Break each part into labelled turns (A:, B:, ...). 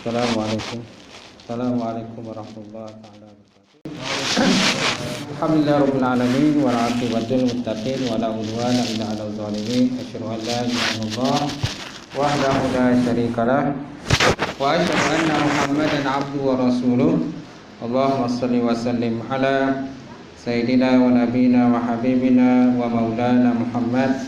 A: Assalamualaikum. Assalamualaikum warahmatullahi wabarakatuh. Alhamdulillah rabbil alamin wal aqibatul muttaqin wa la udwana illa 'alal zalimin. Asyhadu an la ilaha illallah wahdahu la syarikalah wa asyhadu anna Muhammadan 'abduhu wa rasuluh. Allahumma shalli wa sallim ala sayyidina wa nabiyina wa habibina wa maulana Muhammad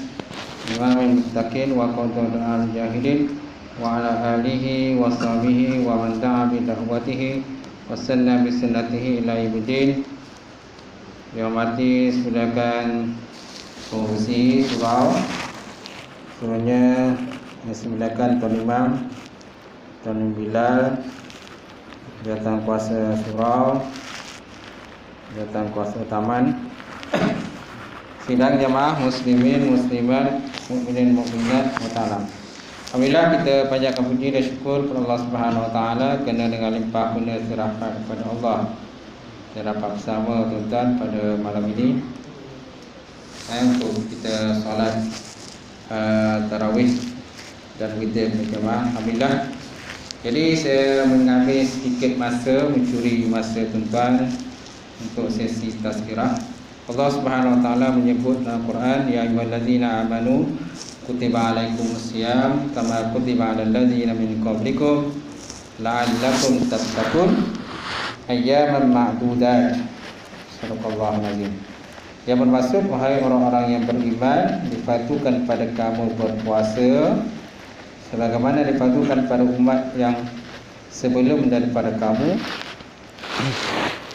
A: imamul muttaqin wa qadul al-jahilin wa ala alihi wa sahbihi wa man da'a bi da'watihi wa sanna bi sunnatihi ila yaumiddin. Yang mati silakan fungsi surau. Sebenarnya silakan Tuan Imam, Tuan Bilal, datang kuasa surau, datang kuasa taman. Sidang jamaah muslimin muslimat, mukminin mukminat wa ta'ala. Alhamdulillah, kita panjatkan puji dan syukur kepada Allah Subhanahu wa taala kerana dengan limpah guna rahmat kepada Allah kita dapat bersama tuan-tuan pada malam ini untuk kita solat tarawih dan kita berjemaah. Alhamdulillah. Jadi saya mengambil sedikit masa, mencuri masa tuan-tuan untuk sesi tazkirah. Allah Subhanahu wa taala menyebut dalam Quran, ya ayyuhallazina amanu kutiba alaikumusiyam kama kutiba alal ladzina min qablikum la'allakum tattaqun ayyaman ma'dudat. Subhanallahu azim. Yang bermaksud, wahai orang-orang yang beriman, dipatukan pada kamu berpuasa sebagaimana dipatukan pada umat yang sebelum daripada kamu,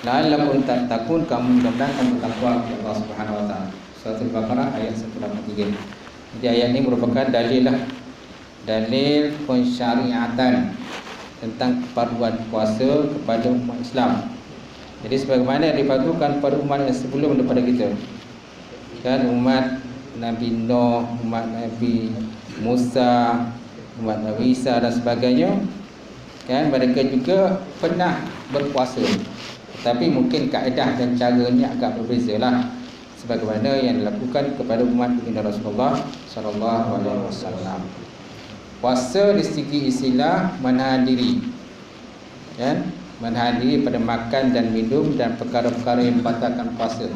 A: la'allakum tattaqun, kamu mudah-mudahan kamu bertakwa kepada Allah Subhanahu wa taala. Surah Al-Baqarah ayat 183. Jadi ayat ini merupakan dalil pensyariatan tentang keperluan puasa kepada umat Islam. Jadi sebagaimana dipatukan pada umat yang sebelum daripada kita, kan, umat Nabi Nuh, umat Nabi Musa, umat Nabi Isa dan sebagainya, kan, mereka juga pernah berpuasa, tetapi mungkin kaedah dan caranya agak berbezalah sebagaimana yang dilakukan kepada umat baginda Rasulullah sallallahu alaihi wasallam. Puasa di segi istilah menahan diri, kan? Menahan diri pada makan dan minum dan perkara-perkara yang membatalkan puasa,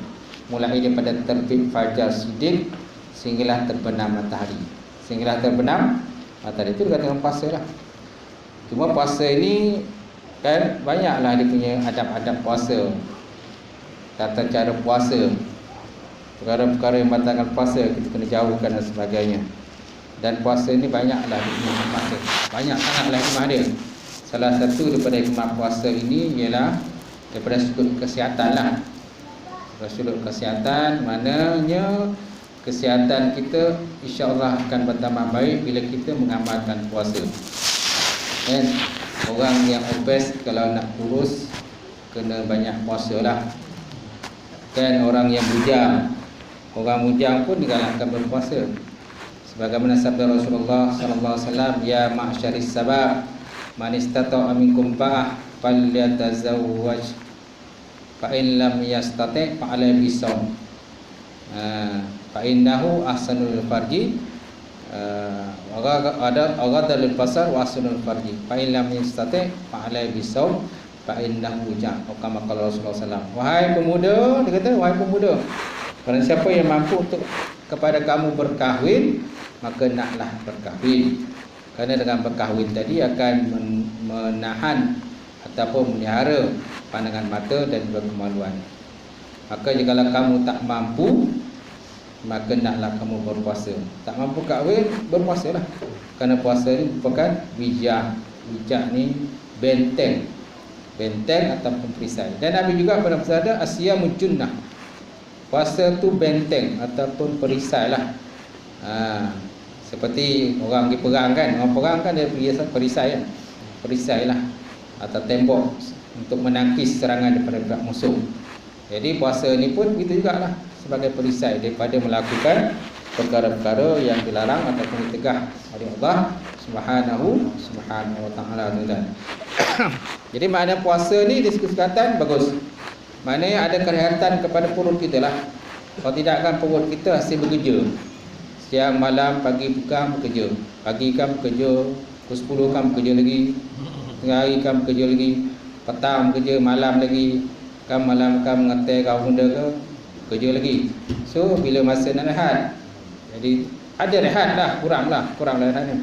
A: mulai daripada terbit fajar siddiq sehinggalah terbenam matahari. Sehinggalah terbenam matahari itu dikatakan puasa lah. Cuma puasa ini, kan, banyaklah dia punya adab-adab puasa, tata cara puasa, perkara-perkara yang membatalkan puasa kita kena jauhkan dan sebagainya. Dan puasa ini banyaklah hikmah dia. Banyak sangatlah hikmah dia. Salah satu daripada hikmah puasa ini ialah daripada sudut kesihatan lah. Daripada sudut kesihatan, maknanya kesihatan kita insya-Allah akan bertambah baik bila kita mengamalkan puasa. Dan orang yang obes kalau nak kurus kena banyak puasa lah. Dan orang yang bujang, orang bujang pun digalakkan berpuasa. Sebagaimana sabda Rasulullah sallallahu alaihi wasallam, ya ma'syaris sabab man istata'a minkum ba'ah falyatazawwaj fa in lam yastati' fa alayhi bisawm fa innahu ahsanul farji wa ghadalul basar wa ahsanul farji fa in lam yastati' fa alayhi bisawm fa innahu ja'. Kama qala Rasulullah sallallahu alaihi wasallam, wahai pemuda, dia kata, wahai pemuda, barang siapa yang mampu untuk kepada kamu berkahwin, maka naklah berkahwin. Kerana dengan berkahwin tadi akan menahan ataupun memelihara pandangan mata dan juga kemaluan. Maka jika kamu tak mampu, maka naklah kamu berpuasa. Tak mampu kahwin, berpuasalah. Kerana puasa ini merupakan wijah. Wijah ni benteng ataupun perisai. Dan Nabi juga pernah bersabda, asyamu junnah, puasa tu benteng ataupun perisai lah. Seperti orang pergi perang kan, orang perang kan dia pergi perisai kan, perisai lah atau tembok untuk menangkis serangan daripada pihak musuh. Jadi puasa ni pun begitu jugalah, sebagai perisai daripada melakukan perkara-perkara yang dilarang ataupun ditegah oleh Allah Subhanahu wa taala. Jadi makna puasa ni di segi kesihatan bagus. Maknanya ada kesihatan kepada perut kita lah. Kalau tidak kan perut kita asyik bekerja, siang malam pagi bukan bekerja, pagi kan bekerja, pukul 10 kan bekerja lagi, tengah hari kamu kerja lagi, petang kerja, malam lagi, kamu malam kamu ngetai kau benda ke, kerja lagi. So bila masa nak rehat, jadi ada rehat lah, kurang rehatnya.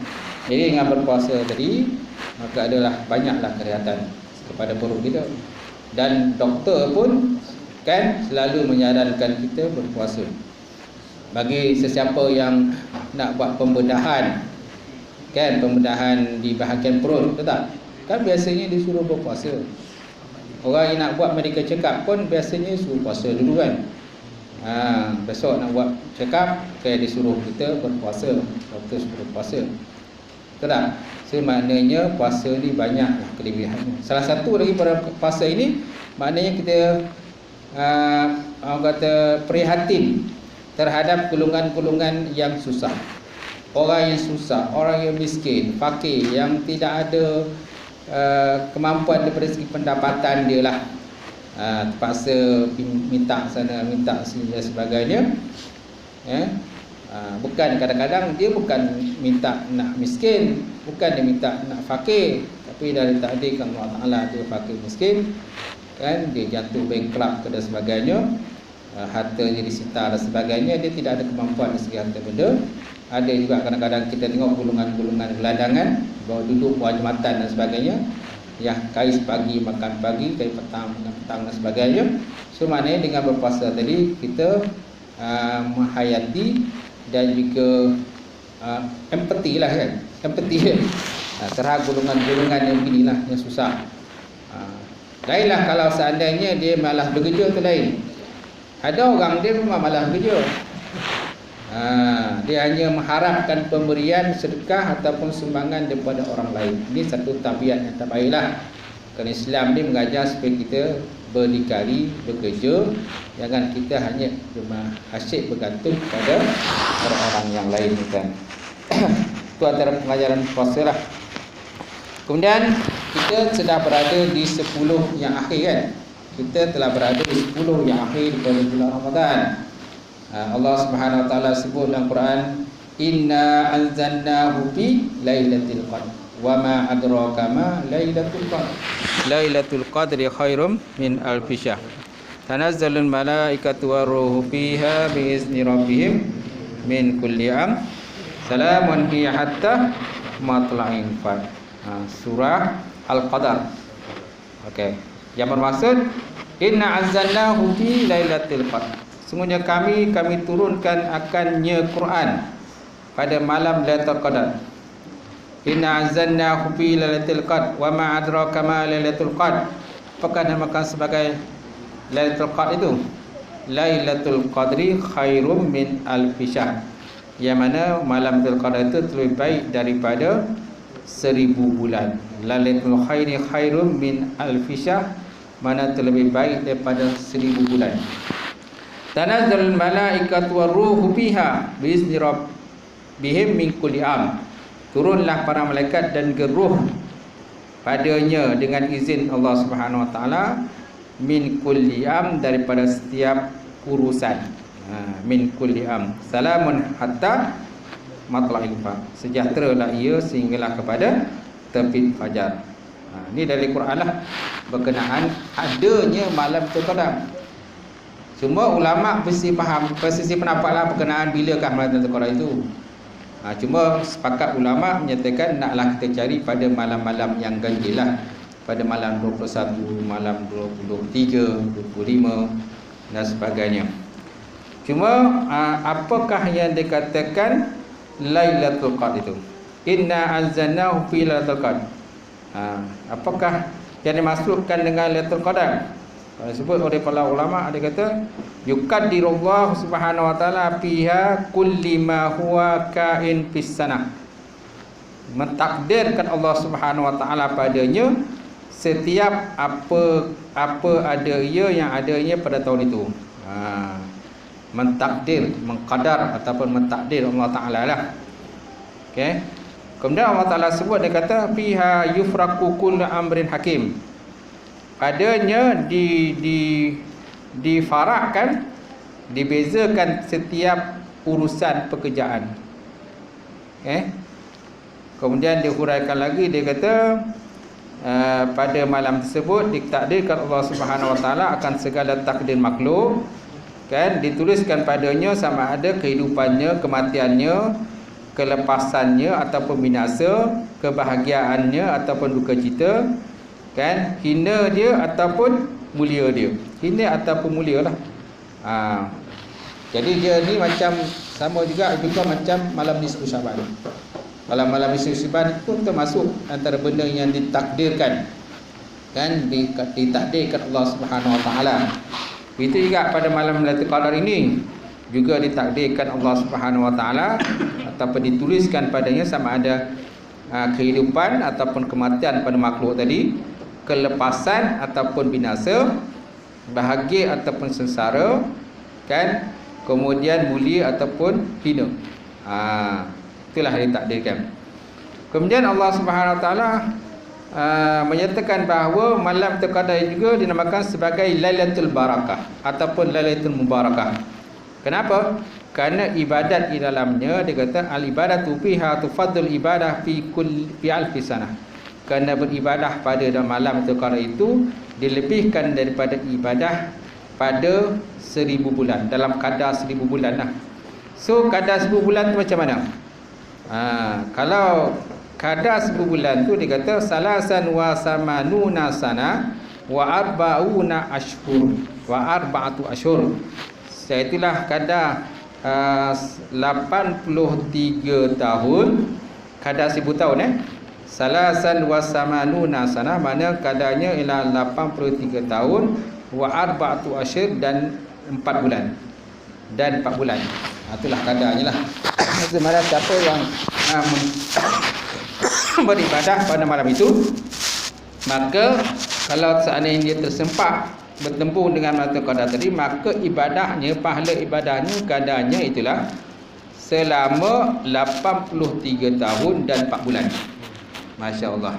A: Jadi dengan berpuasa tadi, maka adalah banyaklah kesihatan kepada perut kita. Dan doktor pun kan selalu menyarankan kita berpuasa. Bagi sesiapa yang nak buat pembedahan, kan, pembedahan di bahagian perut, betul tak? Kan biasanya disuruh berpuasa. Orang yang nak buat medical check up pun biasanya suruh puasa dulu kan. Besok nak buat check up, kayak disuruh kita berpuasa, doktor suruh puasa. Betul tak? So maknanya puasa ni banyak kelebihannya. Salah satu lagi pada puasa ini, maknanya kita orang kata prihatin terhadap golongan-golongan yang susah. Orang yang susah, orang yang miskin, fakir, yang tidak ada kemampuan daripada segi pendapatan dia lah, terpaksa minta sana, minta sini dan sebagainya. Bukan, kadang-kadang dia bukan minta nak miskin, bukan dia minta nak fakir, tapi dari takdir Allah Ta'ala dia fakir miskin, kan, dia jatuh bankrupt dan sebagainya, hartanya disita dan sebagainya, dia tidak ada kemampuan dari segi harta benda. Ada juga kadang-kadang kita tengok golongan-golongan gelandangan, bawa duduk bawah jambatan dan sebagainya, yang kais pagi makan pagi, kais petang makan petang dan sebagainya. So maknanya dengan berpuasa tadi kita menghayati dan juga empati lah kan, empati terhadap golongan-golongan yang beginilah, yang susah. Lainlah kalau seandainya dia malas bekerja, tu lain. Ada orang dia memang malas bekerja, dia hanya mengharapkan pemberian sedekah ataupun sumbangan daripada orang lain. Ini satu tabiat yang tak baiklah. Kerana Islam ni mengajar supaya kita berdikari, bekerja, jangan kita hanya cuma asyik bergantung pada orang yang lain kan. Itu antara pengajaran puasa lah. Kemudian kita sudah berada di 10 yang akhir kan. Kita telah berada di 10 yang akhir daripada bulan Ramadan. Allah Subhanahu Wa Taala sebut dalam Quran, Inna anzalnahu fi lailatul qadr wa ma adraka ma lailatul qadr. Lailatul qadri khairum min alfi syahr. Tanazzalul malaikatu waruhu fiha biizni rabbihim min kulli am. Salamun hiya hatta matla'il fajr. Surah Al-Qadar. Okey. Yang bermaksud inna anzalnahu fi lailatul qadr. Sungguhnya kami turunkan akannya Quran pada malam Lailatul Qadar. Inna anzalnahu fi lailatul qadr wa ma adraka ma lailatul qadr. Apakah dinamakan sebagai Lailatul Qadr itu? Lailatul Qadri khairum min alfi syahr. Yang mana malam Lailatul Qadar itu lebih baik daripada 1000 bulan. Lailatul khairi khairum min alfi syahr, mana terlebih baik daripada 1000 bulan. Tanazzalul malaikatu waruhu fiha biizni rabbihim min kulli am. Turunlah para malaikat dan geruh padanya dengan izin Allah Subhanahu Wa Taala, min kulli am, daripada setiap urusan. Min kulli am. Salamun hatta matla'il fajr. Sejahteralah ia sehinggalah kepada terbit fajar. Ini dari Quran lah berkenaan adanya malam Qadar. Semua ulama mesti faham, persisi pendapat lah berkenaan bilakah malam Qadar itu. Cuma sepakat ulama menyatakan naklah kita cari pada malam-malam yang ganjil lah, pada malam 21, malam 23, 25 dan sebagainya. Cuma apakah yang dikatakan Lailatul Qadr itu? Inna anzalnahu fi Lailatul Qadr. Apakah yang dimaksudkan dengan Lailatul Qadar? Disebut oleh para ulama, ada kata yukaddirullahu subhanahu wa ta'ala fiha kulli ma huwa kain fis sanah. Mentakdirkan Allah Subhanahu wa ta'ala padanya setiap apa ada ia yang adanya pada tahun itu. Mentakdir, mengqadar ataupun mentakdir Allah Ta'ala lah. Okey. Kemudian Allah Ta'ala sebut, dia kata fiha yufraqu kullu amrin hakim. Padanya difarakkan, dibezakan setiap urusan pekerjaan. Kemudian dia huraikan lagi, dia kata pada malam tersebut ditakdirkan Allah Subhanahu Wa Taala akan segala takdir makhluk, kan, dituliskan padanya sama ada kehidupannya, kematiannya, kelepasannya ataupun binasa, kebahagiaannya ataupun duka cita, kan, hina dia ataupun mulia dia. Hina ataupun mulia lah. Jadi dia ni macam sama juga macam malam nisfu Syaban. Malam nisfu Syaban itu termasuk antara benda yang ditakdirkan, kan, ditakdirkan Allah Subhanahu Wa Taala. Itu juga pada malam Lailatul Qadar ini juga ditakdirkan Allah Subhanahu Wa Taala ataupun dituliskan padanya sama ada kehidupan ataupun kematian pada makhluk tadi, kelepasan ataupun binasa, bahagia ataupun sengsara, kan, kemudian mulia ataupun hina. Itulah ditakdirkan. Kemudian Allah Subhanahu Wa Taala menyatakan bahawa malam Qadar juga dinamakan sebagai Lailatul Barakah ataupun Lailatul Mubarakah. Kenapa? Kerana ibadat di dalamnya dia kata al ibadatu fiha tufaddal ibadah fi alfi sanah. Kerana beribadah pada malam Qadar itu dilebihkan daripada ibadah pada 1000 bulan, dalam kadar 1000 bulan lah. So kadar 1000 bulan tu macam mana? Kalau kadar 1000 bulan tu dia kata salasan wa samanuna sana wa arba'una ashhur wa arba'atu ashhur. Itulah kadar 83 tahun, kadar 1000 tahun Salasan wa samanuna sana, mana kadarnya ialah 83 tahun, wa arba'atu ashhur, dan 4 bulan. Dan 4 bulan. Itulah kadarnya lah. Sebenarnya siapa yang beribadah pada malam itu, maka kalau seandainya dia tersempat bertempur dengan malam Qadar tadi, maka ibadahnya, pahala ibadahnya, kadarnya itulah selama 83 tahun dan 4 bulan. Masya Allah,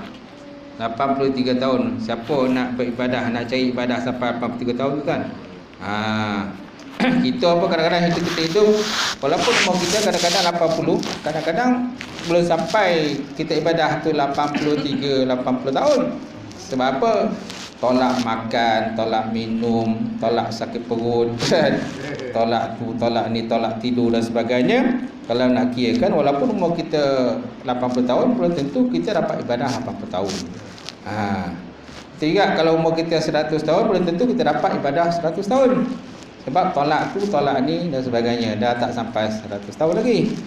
A: 83 tahun. Siapa nak beribadah, nak cari ibadah sampai 83 tahun tu kan? Kita apa, kadang-kadang kita hidup, walaupun umur kita kadang-kadang 80, kadang-kadang belum sampai kita ibadah tu 83, 80 tahun. Sebab apa? Tolak makan, tolak minum, tolak sakit perut, tolak tu, tolak ni, tolak tidur dan sebagainya. Kalau nak kirakan, walaupun umur kita 80 tahun, belum tentu kita dapat ibadah 80 tahun. Tidak, kalau umur kita 100 tahun, belum tentu kita dapat ibadah 100 tahun. Sebab tolak tu, tolak ni dan sebagainya, dah tak sampai 100 tahun lagi.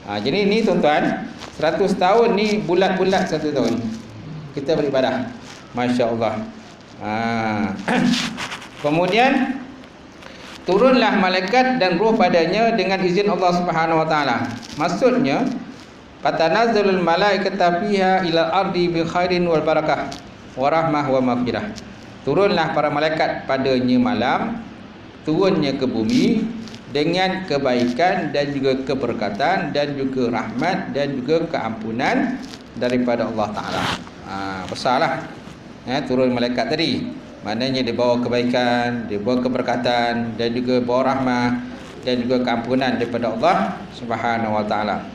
A: Jadi ni tuan-tuan, 100 tahun ni bulat-bulat 1 tahun kita beribadah. Masya Allah. Kemudian turunlah malaikat dan roh padanya dengan izin Allah Subhanahu Wa Taala. Maksudnya fatanazzalul malaikatu fiha ila ardi bi khairin wal barakah wa rahmah wa maghfirah. Turunlah para malaikat padanya malam, turunnya ke bumi dengan kebaikan dan juga keberkatan dan juga rahmat dan juga keampunan daripada Allah Taala. Besarlah turun malaikat tadi. Maknanya dia bawa kebaikan, dia bawa keberkatan dan juga bawa rahmat dan juga keampunan daripada Allah Subhanahu Wa Taala.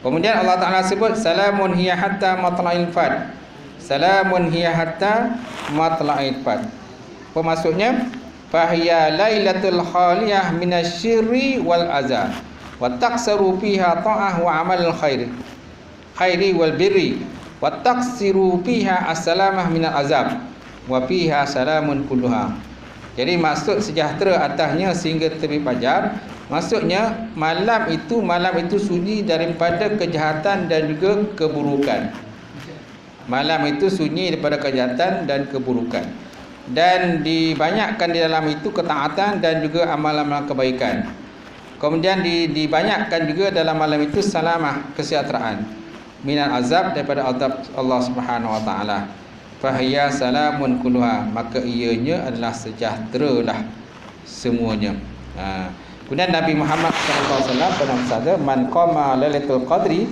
A: Kemudian Allah Taala sebut salamun hiya hatta matla'il fajr. Salamun hiya hatta matla'il fajr. Apa maksudnya? Fahiya lailatul khaliyah minasyirri wal azab wa taqsaru fiha ta'ah wa amal khairi wal birri wa taqsiru fiha as-salamah minal azab wa fiha salamun kulluha. Jadi maksud sejahtera atasnya sehingga terbit fajar, maksudnya malam itu sunyi daripada kejahatan dan juga keburukan. Malam itu sunyi daripada kejahatan dan keburukan, dan dibanyakkan di dalam itu ketaatan dan juga amal-amal kebaikan. Kemudian dibanyakkan juga dalam malam itu salamah, kesejahteraan, minal azab, daripada azab Allah Subhanahu Wa Taala. Fahiya salamun kulluha, maka ianya adalah sejahteralah semuanya. Kemudian Nabi Muhammad SAW pernah bersabda, man qama lailatul qadri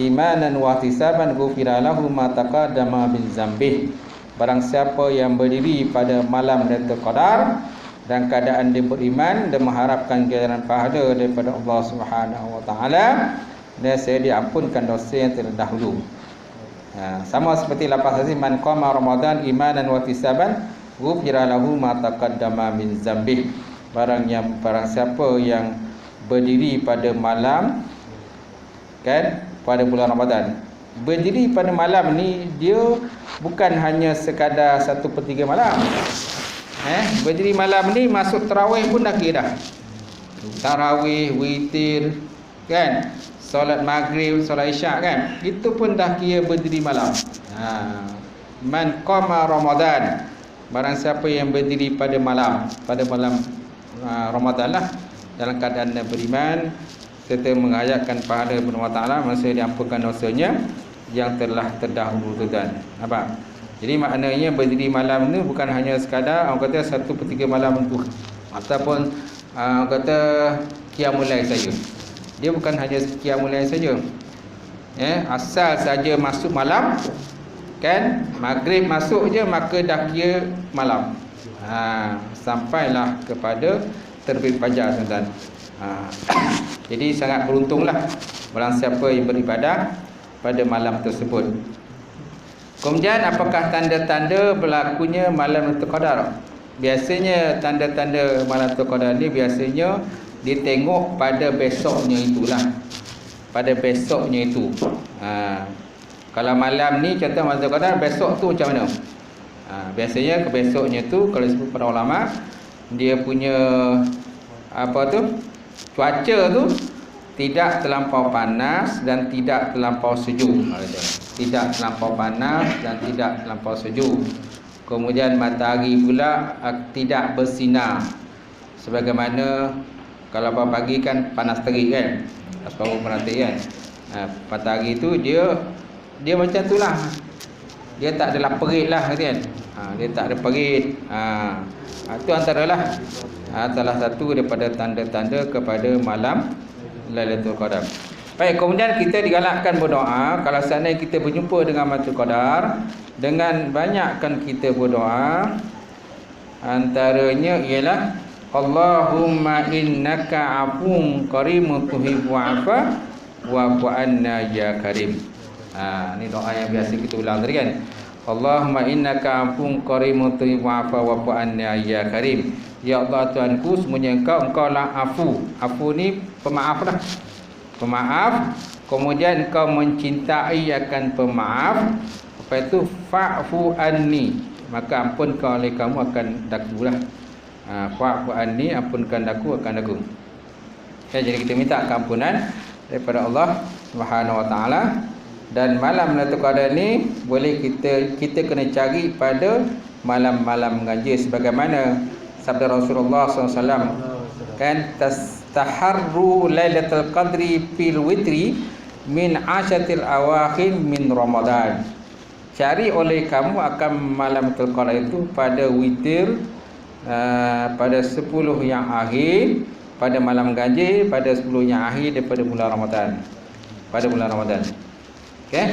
A: imanan wa ihtisaban ghufira lahu ma taqaddama min dzambih. Barang siapa yang berdiri pada malam Lailatul Qadar dan keadaan dia beriman dan mengharapkan ganjaran pahala daripada Allah Subhanahu Wa Taala, dan saya diampunkan dosa yang terdahulu. Sama seperti lafaz tadi, man qama ramadan imanan wa ihtisaban ghufira lahu ma taqaddama min dzambih. Barang siapa yang berdiri pada malam, kan, pada bulan Ramadan. Berdiri pada malam ni dia bukan hanya sekadar 1/3 malam. Berdiri malam ni masuk tarawih pun dah kira. Tarawih, witir, kan? Solat maghrib, solat isyak, kan? Itu pun dah kira berdiri malam. Man qama Ramadan. Barang siapa yang berdiri pada malam Ramadan lah, dalam keadaan beriman serta menghayatkan pahala kepada Allah Taala, masa diampunkan dosanya yang telah terdahulu tuan. Nampak? Jadi maknanya berdiri malam ni bukan hanya sekadar orang kata 1/3 malam tu, ataupun orang kata qiyamul lail saja. Dia bukan hanya qiyamul lail saja. Asal saja masuk malam, kan, maghrib masuk je maka dah kira malam. Sampailah kepada terbit fajar tuan. Jadi sangat beruntunglah barang siapa yang beribadah pada malam tersebut. Kemudian apakah tanda-tanda berlakunya malam Lailatul Qadar? Biasanya tanda-tanda malam Lailatul Qadar ni biasanya ditengok pada besoknya itulah. Pada besoknya itu. Kalau malam ni contoh malam Lailatul Qadar, besok tu macam mana? Biasanya ke besoknya tu kalau disebut para ulama, dia punya cuaca tu tidak terlampau panas dan tidak terlampau sejuk. Tidak terlampau panas dan tidak terlampau sejuk. Kemudian matahari pula tidak bersinar. Sebagaimana kalau pagi kan panas terik, kan, baru merata, kan. Matahari tu dia macam tu lah. Dia tak adalah perit lah, kan. Dia tak ada perit. Itu antaralah salah satu daripada tanda-tanda kepada malam Lailatul Qadar. Baik, kemudian kita digalakkan berdoa kalau seandainya kita berjumpa dengan Lailatul Qadar, dengan banyakkan kita berdoa. Antaranya ialah Allahumma innaka afuwun karimun tuhibbul afwa wa'fu anna ya karim. Ini doa yang biasa kita ulang tadi, kan. Allahumma innaka afuwun karimun tuhibbul afwa wa'fu anna ya karim. Ya Allah Tuhanku, semuanya engkau lah afu. Afu ni pemaaf lah. Pemaaf. Kemudian engkau mencintai akan pemaaf. Lepas itu fa'fu anni, maka ampun kau oleh kamu akan daku lah. Fa'fu anni, ampunkan daku akan daku. Jadi kita minta keampunan daripada Allah Subhanahu Wa Taala. Dan malam Lailatul Qadar ni boleh kita kena cari pada malam-malam ganjil, sebagaimana sabda Rasulullah SAW, kan, tastaharru lailatul qadri fil witri min asyatil awakhir min Ramadan. Cari oleh kamu akan malam Lailatul Qadar itu pada witir, pada 10 yang akhir, pada malam ganjil, pada 10 yang akhir daripada bulan Ramadan. Pada bulan Ramadan. Okey.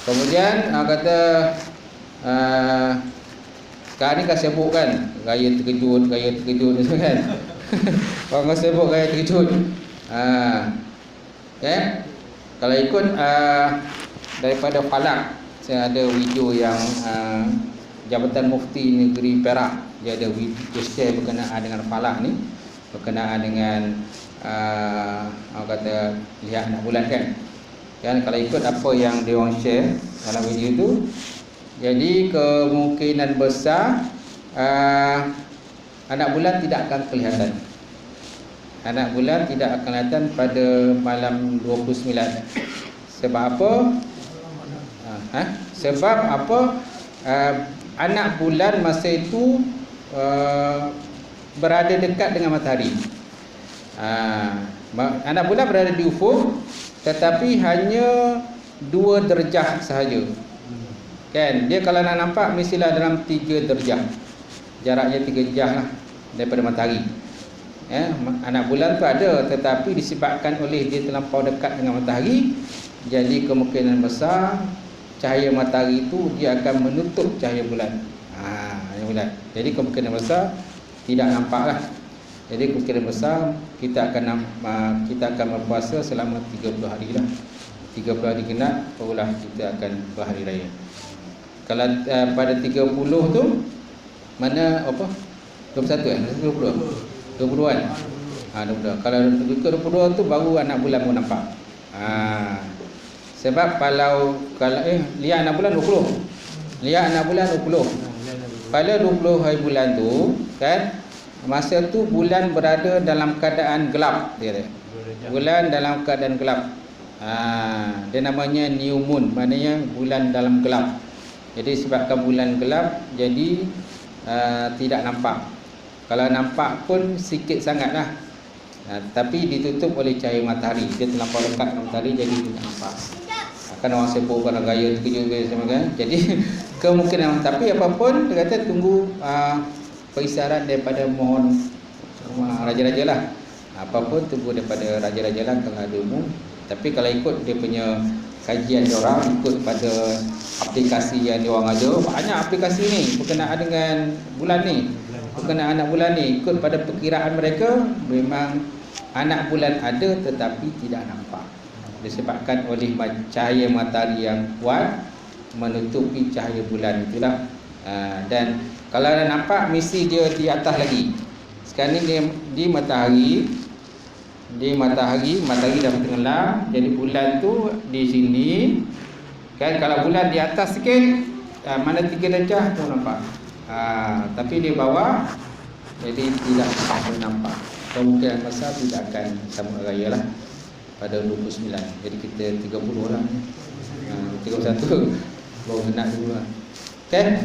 A: Kemudian kata sekarang ni kan sibuk, kan, raya terkejut kan. Orang sibuk raya terkejut. Okay. Kalau ikut daripada Falak, saya ada video yang Jabatan Mufti Negeri Perak, dia ada video share berkenaan dengan Falak ni, berkenaan dengan orang kata lihat anak bulan, kan. Kan kalau ikut apa yang dia orang share dalam video tu, jadi kemungkinan besar anak bulan tidak akan kelihatan. Anak bulan tidak akan kelihatan pada malam 29. Sebab apa? Sebab apa? Anak bulan masa itu berada dekat dengan matahari. Anak bulan berada di ufuk, tetapi hanya 2 darjah sahaja. Kan, dia kalau nak nampak mestilah dalam 3 darjah. Jaraknya 3 darjah lah daripada matahari. Anak bulan tu ada, tetapi disebabkan oleh dia terlampau dekat dengan matahari, jadi kemungkinan besar cahaya matahari itu dia akan menutup cahaya bulan. Bulan. Jadi kemungkinan besar tidak nampaklah. Jadi kemungkinan besar kita akan berpuasa selama 30 hari lah. 30 hari genap barulah kita akan berhari raya. Kalau pada 30 tu mana apa? 21 20 kan? 20. Kalau 22 tu baru anak bulan pun nampak. Sebab kalau lihat anak bulan 20. Lihat anak bulan 20. Pada 20 hari bulan tu kan, masa tu bulan berada dalam keadaan gelap dia. Bulan dalam keadaan gelap. Dia namanya new moon, maknanya bulan dalam gelap. Jadi sebabkan bulan gelap, jadi tidak nampak. Kalau nampak pun sikit sangatlah. Tapi ditutup oleh cahaya matahari. Dia terlampau dekat dengan matahari, jadi tidak nampak. Kan orang sibuk pada gaya terkejut sama kan. Jadi kemungkinan, tapi apapun dia kata tunggu perisaran daripada mohon raja-raja lah. Apapun tunggu daripada raja-raja lah kalau ada umum. Tapi kalau ikut dia punya kajian dia orang, ikut pada aplikasi yang dia orang ada, banyak aplikasi ni berkenaan dengan bulan ni, berkenaan anak bulan ni. Ikut pada perkiraan mereka, memang anak bulan ada tetapi tidak nampak, disebabkan oleh cahaya matahari yang kuat menutupi cahaya bulan itulah. Dan kalau dah nampak, mesti dia di atas lagi. Sekarang ni dia di matahari, matahari dah tenggelam, jadi bulan tu di sini kan. Kalau bulan di atas sikit, mana 3 darjah tu nampak. Tapi di bawah, jadi tidak nampak. Kemungkinan besar tidak akan sambut raya lah pada 29. Jadi kita 30 lah, 31 baru nak dulu lah. Okay.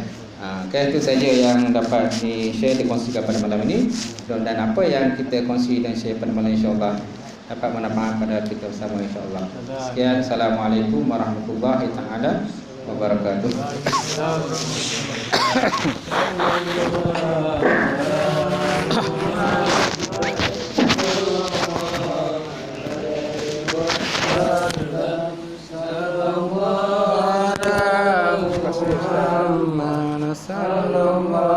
A: Itu saja yang dapat di-share, dikongsikan pada malam ini. Dan apa yang kita kongsi dan share pada malam, insyaAllah dapat manfaat pada kita bersama, insyaAllah. Sekian, Assalamualaikum warahmatullahi ta'ala wabarakatuh. Sallallahu